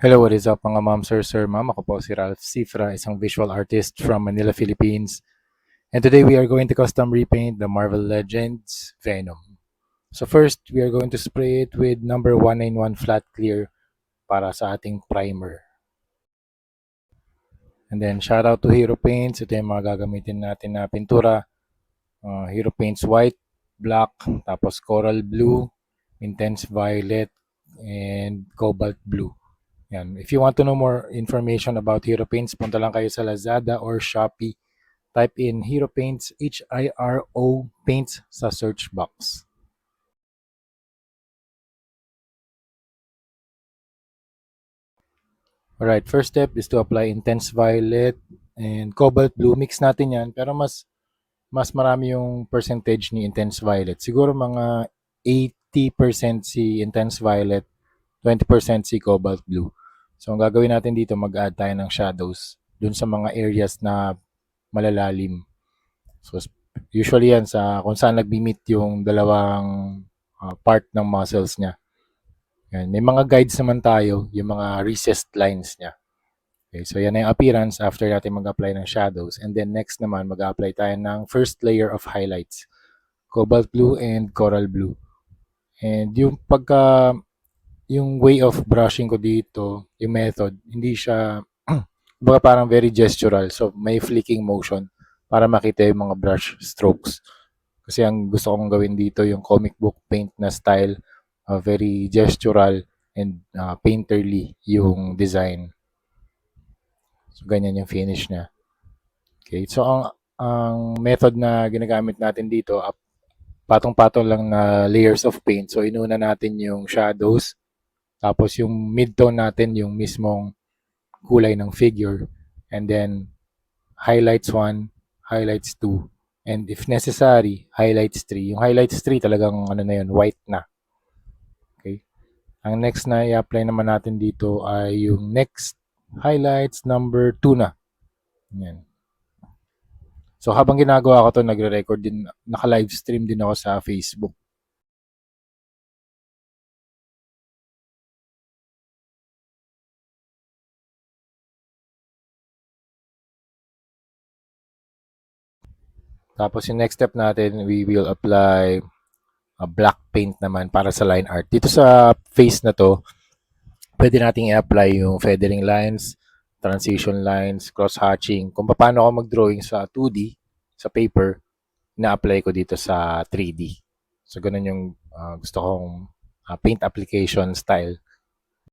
Hello, what is up mga ma'am, sir, ma'am? Ako po si Ralph Cifra, isang visual artist from Manila, Philippines. And today we are going to custom repaint the Marvel Legends Venom. So first, we are going to spray it with number 191 flat clear para sa ating primer. And then shout out to Hero Paints. Ito yung mga gagamitin natin na pintura. Hero Paints white, black, tapos coral blue, intense violet, and cobalt blue. Yan. If you want to know more information about Hero Paints, punta lang kayo sa Lazada or Shopee. Type in Hero Paints, Hiro Paints sa search box. Alright, first step is to apply intense violet and cobalt blue. Mix natin yan, pero mas marami yung percentage ni intense violet. Siguro mga 80% si intense violet, 20% si cobalt blue. So ang gagawin natin dito, mag-add tayo ng shadows dun sa mga areas na malalalim. So usually yan sa kung saan nagbi-meet yung dalawang part ng muscles niya. Yan. May mga guides naman tayo, yung mga recessed lines niya. Okay, so yan na yung appearance after natin mag-apply ng shadows. And then next naman, mag-apply tayo ng first layer of highlights. Cobalt blue and coral blue. And yung way of brushing ko dito, yung method, hindi siya, baga parang very gestural. So may flicking motion para makita yung mga brush strokes. Kasi ang gusto kong gawin dito yung comic book paint na style, very gestural and painterly yung design. So ganyan yung finish niya. Okay, so ang method na ginagamit natin dito, patong-patong lang na layers of paint. So inuna natin yung shadows, tapos yung mid-tone natin yung mismong kulay ng figure, and then highlights 1, highlights 2, and if necessary, highlights 3. Yung highlights 3 talagang ano na yun, white na. Okay? Ang next na i-apply naman natin dito ay yung next highlights number 2 na. Yan. So habang ginagawa ko to, nagre-record din, naka-live stream din ako sa Facebook. Tapos yung next step natin, we will apply a black paint naman para sa line art. Dito sa face na to, pwede nating i-apply yung feathering lines, transition lines, cross-hatching. Kung paano ako mag-drawing sa 2D, sa paper, na-apply ko dito sa 3D. So, ganun yung gusto kong paint application style